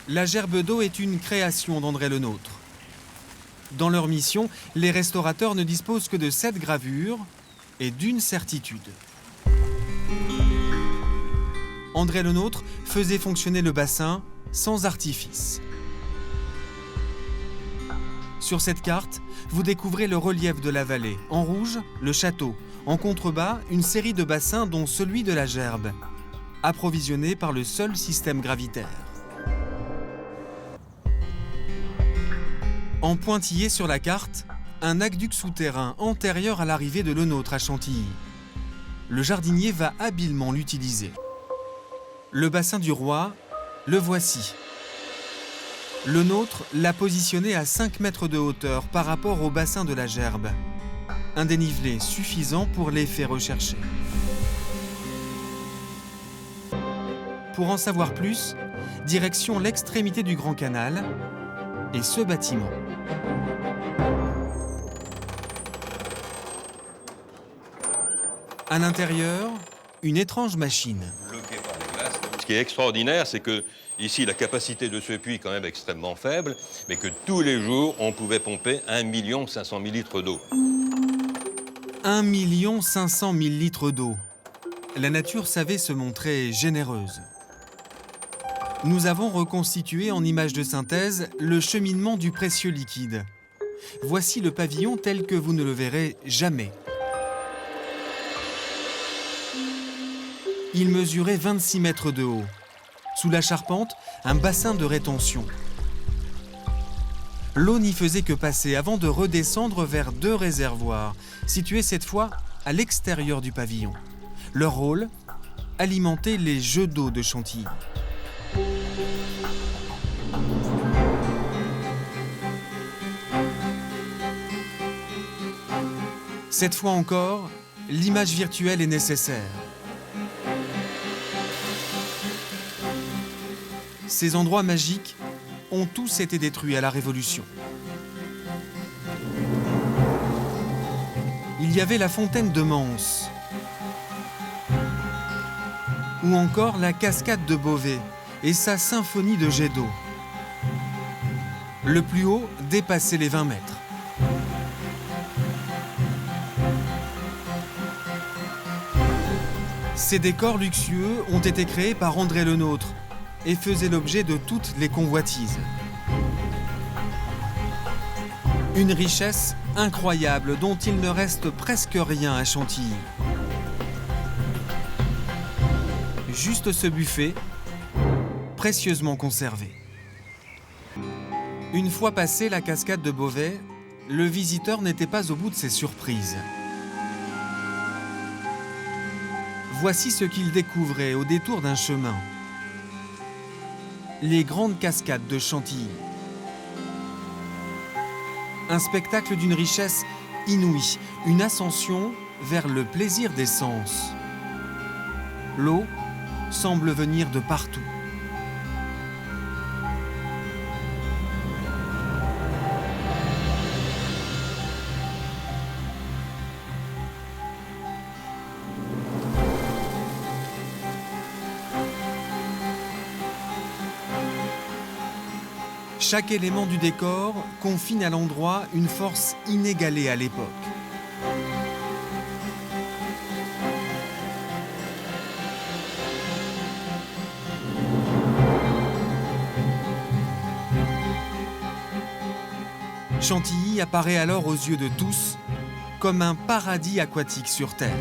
La gerbe d'eau est une création d'André Le Nôtre. Dans leur mission, les restaurateurs ne disposent que de 7 gravures et d'une certitude. André Le Nôtre faisait fonctionner le bassin sans artifice. Sur cette carte, vous découvrez le relief de la vallée. En rouge, le château. En contrebas, une série de bassins dont celui de la Gerbe, approvisionné par le seul système gravitaire. En pointillé sur la carte, un aqueduc souterrain antérieur à l'arrivée de Le Nôtre à Chantilly. Le jardinier va habilement l'utiliser. Le bassin du Roi, le voici. Le Nôtre l'a positionné à 5 mètres de hauteur par rapport au bassin de la Gerbe. Un dénivelé suffisant pour l'effet recherché. Pour en savoir plus, direction l'extrémité du Grand Canal et ce bâtiment. À l'intérieur, une étrange machine. Ce qui est extraordinaire, c'est que ici, la capacité de ce puits est quand même extrêmement faible, mais que tous les jours, on pouvait pomper 1 500 000 litres d'eau. 1 500 000 litres d'eau. La nature savait se montrer généreuse. Nous avons reconstitué en images de synthèse le cheminement du précieux liquide. Voici le pavillon tel que vous ne le verrez jamais. Il mesurait 26 mètres de haut. Sous la charpente, un bassin de rétention. L'eau n'y faisait que passer avant de redescendre vers 2 réservoirs, situés cette fois à l'extérieur du pavillon. Leur rôle, alimenter les jets d'eau de Chantilly. Cette fois encore, l'image virtuelle est nécessaire. Ces endroits magiques ont tous été détruits à la Révolution. Il y avait la fontaine de Mans, ou encore la cascade de Beauvais et sa symphonie de jets d'eau. Le plus haut dépassait les 20 mètres. Ces décors luxueux ont été créés par André Le Nôtre et faisaient l'objet de toutes les convoitises. Une richesse incroyable dont il ne reste presque rien à Chantilly. Juste ce buffet, précieusement conservé. Une fois passé la cascade de Beauvais, le visiteur n'était pas au bout de ses surprises. Voici ce qu'il découvrait au détour d'un chemin. Les grandes cascades de Chantilly. Un spectacle d'une richesse inouïe, une ascension vers le plaisir des sens. L'eau semble venir de partout. Chaque élément du décor confine à l'endroit une force inégalée à l'époque. Chantilly apparaît alors aux yeux de tous comme un paradis aquatique sur Terre.